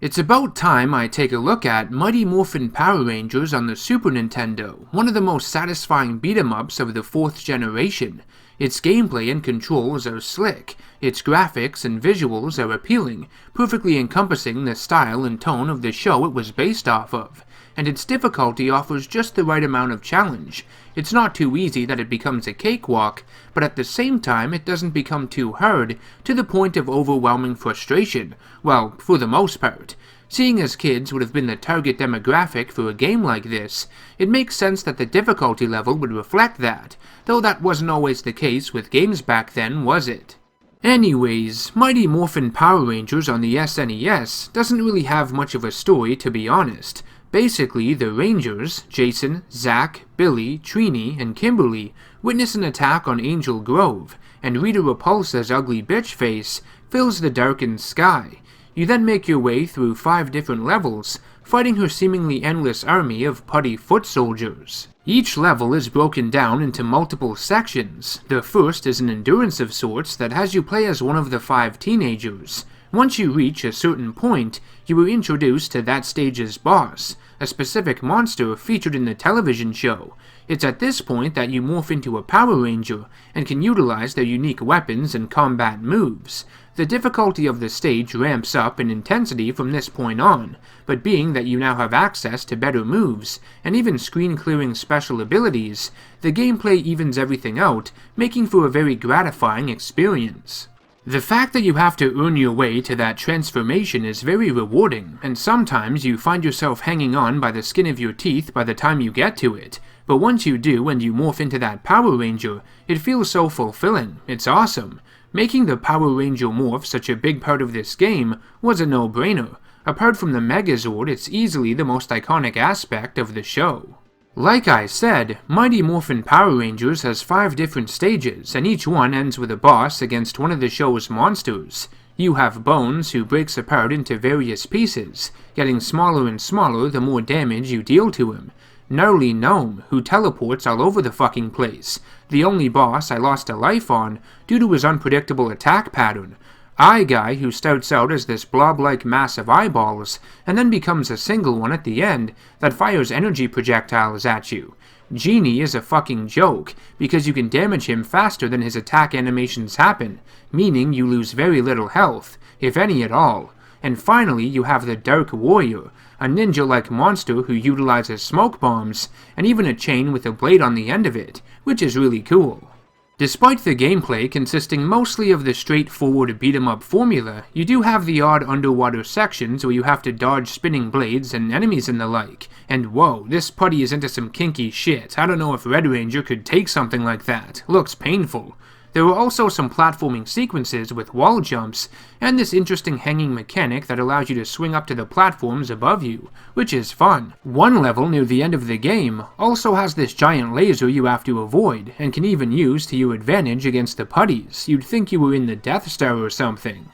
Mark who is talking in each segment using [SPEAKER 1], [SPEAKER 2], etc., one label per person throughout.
[SPEAKER 1] It's about time I take a look at Mighty Morphin Power Rangers on the Super Nintendo, one of the most satisfying beat-em-ups of the 4th generation. Its gameplay and controls are slick, its graphics and visuals are appealing, perfectly encompassing the style and tone of the show it was based off of, and its difficulty offers just the right amount of challenge. It's not too easy that it becomes a cakewalk, but at the same time it doesn't become too hard to the point of overwhelming frustration, well, for the most part. Seeing as kids would have been the target demographic for a game like this, it makes sense that the difficulty level would reflect that, though that wasn't always the case with games back then, was it? Anyways, Mighty Morphin Power Rangers on the SNES doesn't really have much of a story, to be honest. Basically, the Rangers, Jason, Zack, Billy, Trini, and Kimberly, witness an attack on Angel Grove, and Rita Repulsa's ugly bitch face fills the darkened sky. You then make your way through 5 different levels, fighting her seemingly endless army of putty foot soldiers. Each level is broken down into multiple sections. The first is an endurance of sorts that has you play as one of the 5 teenagers. Once you reach a certain point, you are introduced to that stage's boss, a specific monster featured in the television show. It's at this point that you morph into a Power Ranger, and can utilize their unique weapons and combat moves. The difficulty of the stage ramps up in intensity from this point on, but being that you now have access to better moves, and even screen-clearing special abilities, the gameplay evens everything out, making for a very gratifying experience. The fact that you have to earn your way to that transformation is very rewarding, and sometimes you find yourself hanging on by the skin of your teeth by the time you get to it. But once you do and you morph into that Power Ranger, it feels so fulfilling. It's awesome. Making the Power Ranger morph such a big part of this game was a no-brainer. Apart from the Megazord, it's easily the most iconic aspect of the show. Like I said, Mighty Morphin Power Rangers has 5 different stages, and each one ends with a boss against one of the show's monsters. You have Bones, who breaks apart into various pieces, getting smaller and smaller the more damage you deal to him. Gnarly Gnome, who teleports all over the fucking place, the only boss I lost a life on due to his unpredictable attack pattern. Eye Guy, who starts out as this blob-like mass of eyeballs, and then becomes a single one at the end that fires energy projectiles at you. Genie is a fucking joke, because you can damage him faster than his attack animations happen, meaning you lose very little health, if any at all. And finally, you have the Dark Warrior, a ninja-like monster who utilizes smoke bombs, and even a chain with a blade on the end of it, which is really cool. Despite the gameplay consisting mostly of the straightforward beat-em-up formula, you do have the odd underwater sections where you have to dodge spinning blades and enemies and the like. And whoa, this putty is into some kinky shit. I don't know if Red Ranger could take something like that. Looks painful. There are also some platforming sequences with wall jumps, and this interesting hanging mechanic that allows you to swing up to the platforms above you, which is fun. One level near the end of the game also has this giant laser you have to avoid, and can even use to your advantage against the putties. You'd think you were in the Death Star or something.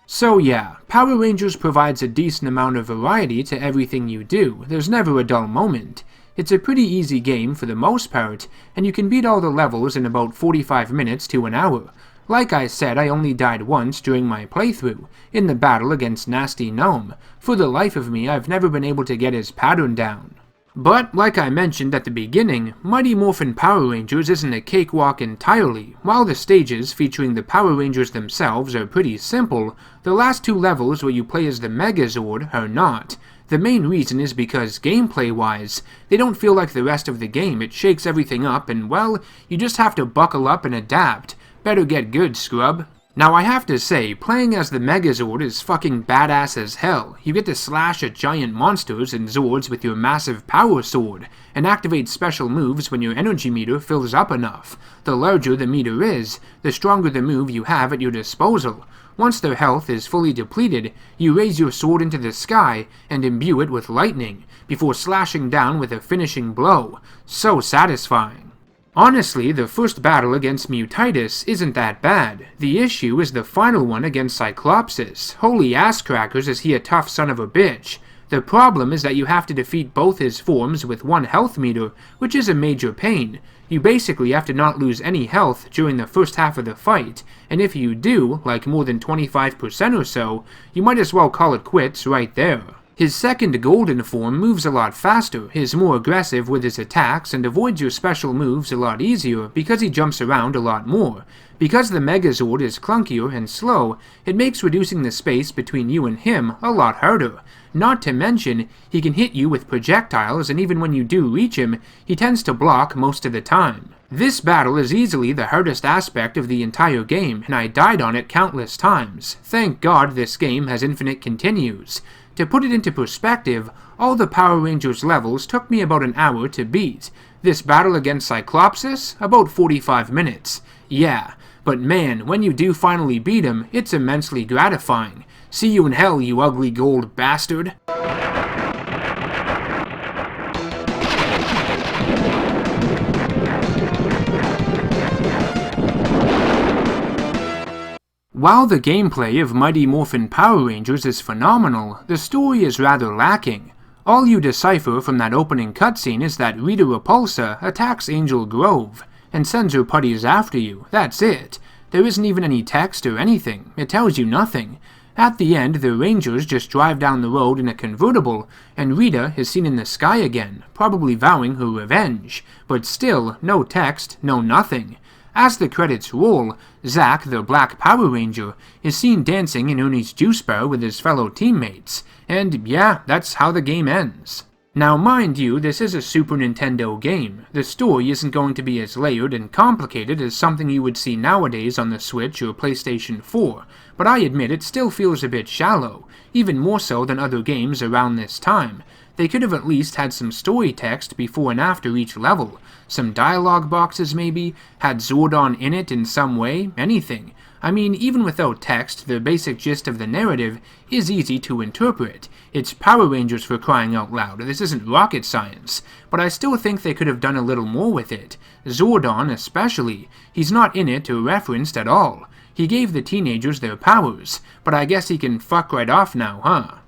[SPEAKER 1] So yeah, Power Rangers provides a decent amount of variety to everything you do. There's never a dull moment. It's a pretty easy game for the most part, and you can beat all the levels in about 45 minutes to an hour. Like I said, I only died once during my playthrough, in the battle against Nasty Gnome. For the life of me, I've never been able to get his pattern down. But, like I mentioned at the beginning, Mighty Morphin Power Rangers isn't a cakewalk entirely. While the stages featuring the Power Rangers themselves are pretty simple, the last 2 levels where you play as the Megazord are not. The main reason is because, gameplay-wise, they don't feel like the rest of the game. It shakes everything up and, well, you just have to buckle up and adapt. Better get good, scrub. Now I have to say, playing as the Megazord is fucking badass as hell. You get to slash at giant monsters and Zords with your massive power sword, and activate special moves when your energy meter fills up enough. The larger the meter is, the stronger the move you have at your disposal. Once their health is fully depleted, you raise your sword into the sky and imbue it with lightning, before slashing down with a finishing blow. So satisfying. Honestly, the first battle against Mutitis isn't that bad. The issue is the final one against Cyclopsis. Holy ass crackers, is he a tough son of a bitch. The problem is that you have to defeat both his forms with one health meter, which is a major pain. You basically have to not lose any health during the first half of the fight, and if you do, like more than 25% or so, you might as well call it quits right there. His second golden form moves a lot faster, is more aggressive with his attacks, and avoids your special moves a lot easier because he jumps around a lot more. Because the Megazord is clunkier and slow, it makes reducing the space between you and him a lot harder. Not to mention, he can hit you with projectiles, and even when you do reach him, he tends to block most of the time. This battle is easily the hardest aspect of the entire game, and I died on it countless times. Thank God this game has infinite continues. To put it into perspective, all the Power Rangers levels took me about an hour to beat. This battle against Cyclopsis, about 45 minutes. Yeah, but man, when you do finally beat him, it's immensely gratifying. See you in hell, you ugly gold bastard. While the gameplay of Mighty Morphin Power Rangers is phenomenal, the story is rather lacking. All you decipher from that opening cutscene is that Rita Repulsa attacks Angel Grove, and sends her putties after you, that's it. There isn't even any text or anything, it tells you nothing. At the end, the Rangers just drive down the road in a convertible, and Rita is seen in the sky again, probably vowing her revenge. But still, no text, no nothing. As the credits roll, Zack, the Black Power Ranger, is seen dancing in Ernie's juice bar with his fellow teammates, and yeah, that's how the game ends. Now mind you, this is a Super Nintendo game. The story isn't going to be as layered and complicated as something you would see nowadays on the Switch or PlayStation 4, but I admit it still feels a bit shallow, even more so than other games around this time. They could have at least had some story text before and after each level, some dialogue boxes maybe, had Zordon in it in some way, anything. I mean, even without text, the basic gist of the narrative is easy to interpret. It's Power Rangers for crying out loud, this isn't rocket science, but I still think they could have done a little more with it. Zordon especially, he's not in it or referenced at all. He gave the teenagers their powers, but I guess he can fuck right off now, huh?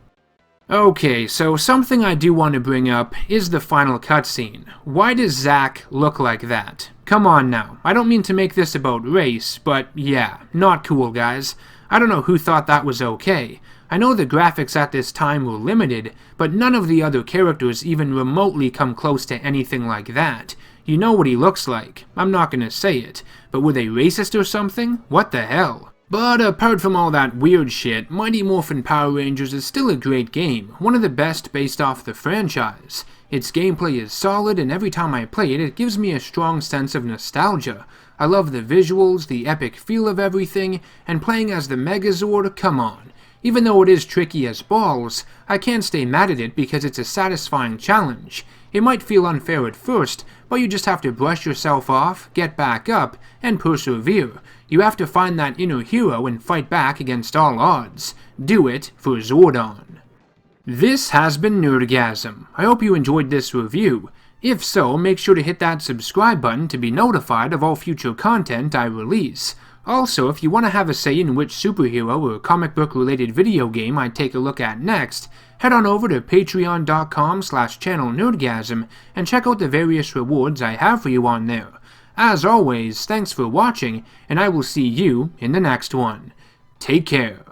[SPEAKER 1] Okay, so something I do want to bring up is the final cutscene. Why does Zack look like that? Come on now, I don't mean to make this about race, but yeah, not cool guys. I don't know who thought that was okay. I know the graphics at this time were limited, but none of the other characters even remotely come close to anything like that. You know what he looks like. I'm not gonna say it, but were they racist or something? What the hell? But apart from all that weird shit, Mighty Morphin Power Rangers is still a great game, one of the best based off the franchise. Its gameplay is solid, and every time I play it, it gives me a strong sense of nostalgia. I love the visuals, the epic feel of everything, and playing as the Megazord, come on. Even though it is tricky as balls, I can't stay mad at it because it's a satisfying challenge. It might feel unfair at first, but you just have to brush yourself off, get back up, and persevere. You have to find that inner hero and fight back against all odds. Do it for Zordon. This has been NerdGasm. I hope you enjoyed this review. If so, make sure to hit that subscribe button to be notified of all future content I release. Also, if you want to have a say in which superhero or comic book related video game I take a look at next, head on over to patreon.com/channelNerdgasm and check out the various rewards I have for you on there. As always, thanks for watching, and I will see you in the next one. Take care.